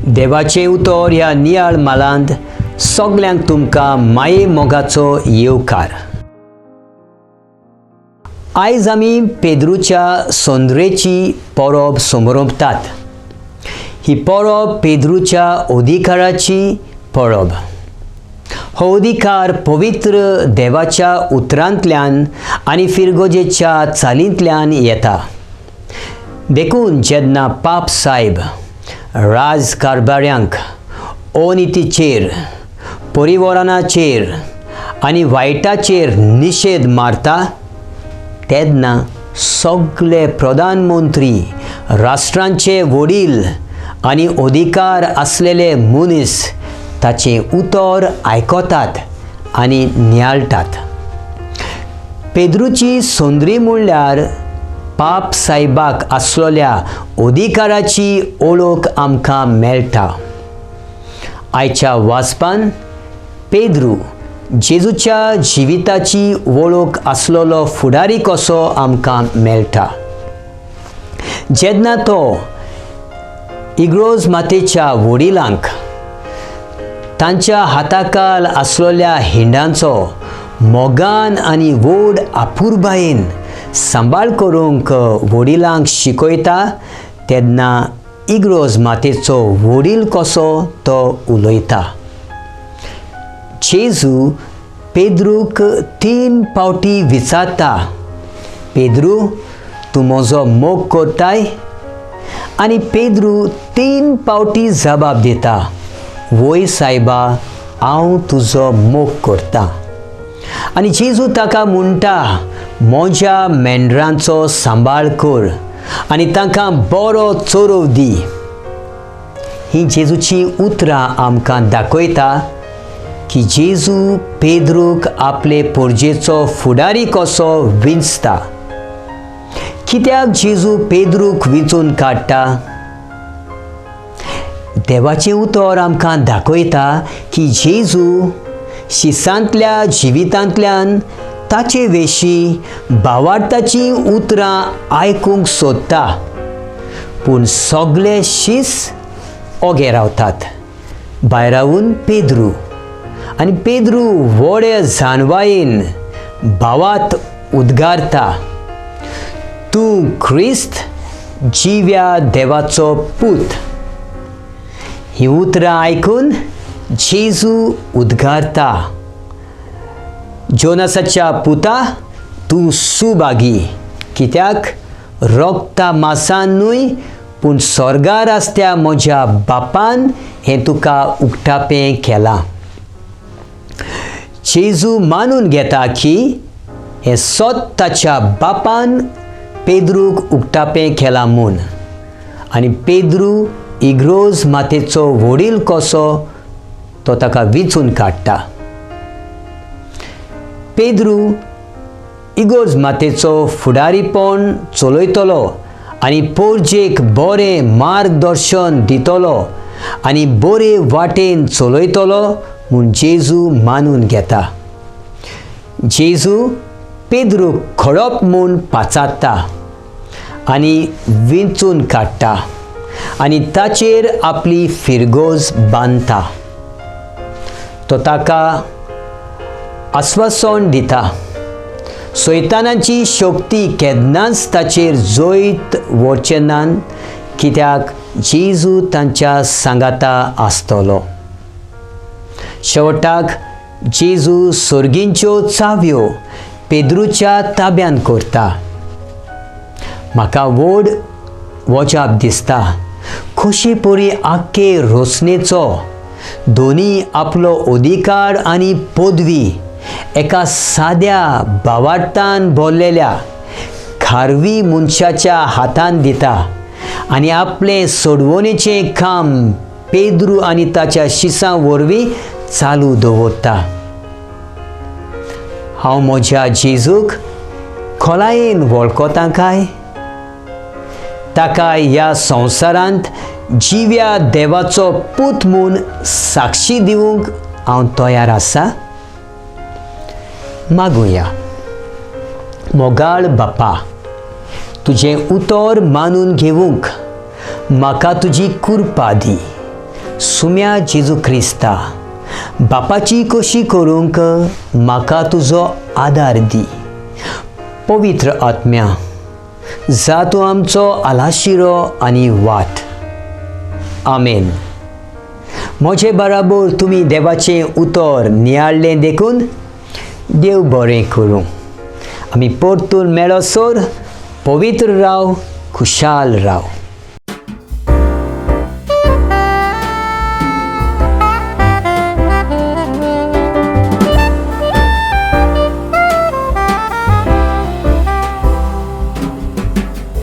देवाचे उतर ह्या नियाळ मालांत सगल्यांक तुमकां माये मोगाचो येवकार. आयज आमी पेद्रूच्या सोंदरेची परब समोरतात. ही परब पेद्रूच्या अधिकाराची परब. हो अधिकार पवित्र देवाच्या उतरांतल्यान आनी फिरगोजेच्या चालींतल्यान येता. देखून जेन्ना पाप साहेब राजकारभाऱ्यांक अनितीचेर, परिवरणाचेर आनी वायटाचेर निशेध मारता, तेन्ना सगळे प्रधानमंत्री, राष्ट्रांचे वडील आनी अधिकार आसलेले मनीस ताचे उतर आयकतात आनी नियाळटात. पेद्रूची सोंदरी म्हणल्यार पाप साहेबाक आसलेल्या अधिकाराची ओळख आमकां मेळटा. आयच्या वाचपान पेद्रू जेजूच्या जिविताची वळख आसलेलो फुडारी कसो आमकां मेळटा. जेन्ना तो इग्रोज मातेच्या वडिलांक तांच्या हाताखाल आसलेल्या हिंडांचो मोगान आनी व्हड आपुरबायेन सांबाळ करूंक वडिलांक शिकयता, तेन्ना इग्रोज मातेचो वडील कसो तो उलयता. जेजू पेद्रूक 3 फावटी विचारता, पेद्रू, तूं म्हजो मोग करताय? आनी पेद्रू 3 फावटी जबाब दिता, वय सायबा, हांव तुजो मोग करतां. आनी जेजू ताका म्हणटा, म्हज्या मेंढरांचो सांबाळ कर आनी तांकां बरो चोरव दी. ही जेजूची उतरां आमकां दाखयता की जेजू पेद्रूक आपले पोरजेचो फुडारी कसो विंचता. कित्याक जेजू पेद्रूक विंचून काडटा? देवाचें उतर आमकां दाखयता की जेजू शिसांतल्या जिवितांतल्यान ताचे विशीं भावार्थाची उतरां आयकूंक सोदता, पूण सगळे शीस ओगे रावतात. भायर रावून पेद्रू, आनी पेद्रू व्हडे जाणवायेन भावात उद्गारता, तूं क्रिस्त, जिव्या देवाचो पूत. ही उतरां आयकून जेजू उद्गारता, जोनासाच्या पुता, तूं सुभागी, कित्याक रक्ता मांसान न्हय पूण स्वर्गार आसत्या म्हज्या बापान हें तुका उक्तापें केलां. जेजू मानून घेता की हें ताच्या बापान पेद्रूक उक्तापें केलां म्हूण. आनी पेद्रू इग्रोज मातेचो वडील कसो तो ताका विंचून काडटा. पेद्रू इग्रोज मातेचो फुडारीपण चलयतलो आनी पोरजेक बरें मार्गदर्शन दितलो आनी बरे वाटेन चलयतलो म्हूण जेजू मानून घेता. जेजू पेद्रूक खडप म्हूण पाचारता आनी विंचून काडटा आनी ताचेर आपली फिरगोज बांदता. तो ताका आस्वासन दिता, सैतानाची शक्ती केन्नाच ताचेर जैत वचचें ना, कित्याक जेजू तांच्या सांगाता आसतलो. शेवटाक जेजू सर्गींच्यो चाव्यो पेद्रूच्या ताब्यान करता. म्हाका व्हड वजाप दिसता कशे परी आख्खे रोसणेचो दोनी आपलो अधिकार आनी पदवी एका साद्या भावार्थान भरलेल्या खारवी मनशाच्या हातान दिता आनी आपले सोडवणेचें काम पेद्रू आनी ताच्या शिसां वरवीं चालू दवरता. हांव म्हज्या जेजूक खोलायेन वळखतां काय? ताका ह्या संवसारांत जिव्या देवाचो पूत म्हूण साक्षी दिवंक हांव तयार आसा. मागुया. मोगाळ बापा, तुजें उतर मानून घेवंक म्हाका तुजी कृपा दी सुम्या जेजू क्रिस्ता, बापाची कशी करूंक म्हाका तुजो आदार दी. पवित्र आत्म्या, जा तूं आमचो आलाशिरो आनी वाट. आमेन. म्हजे बराबर तुमी देवाचें उतर नियाळ्ळें देखून देव बरें करूं. आमी परतून मेळसर पवित्र राव, खुशाल राव.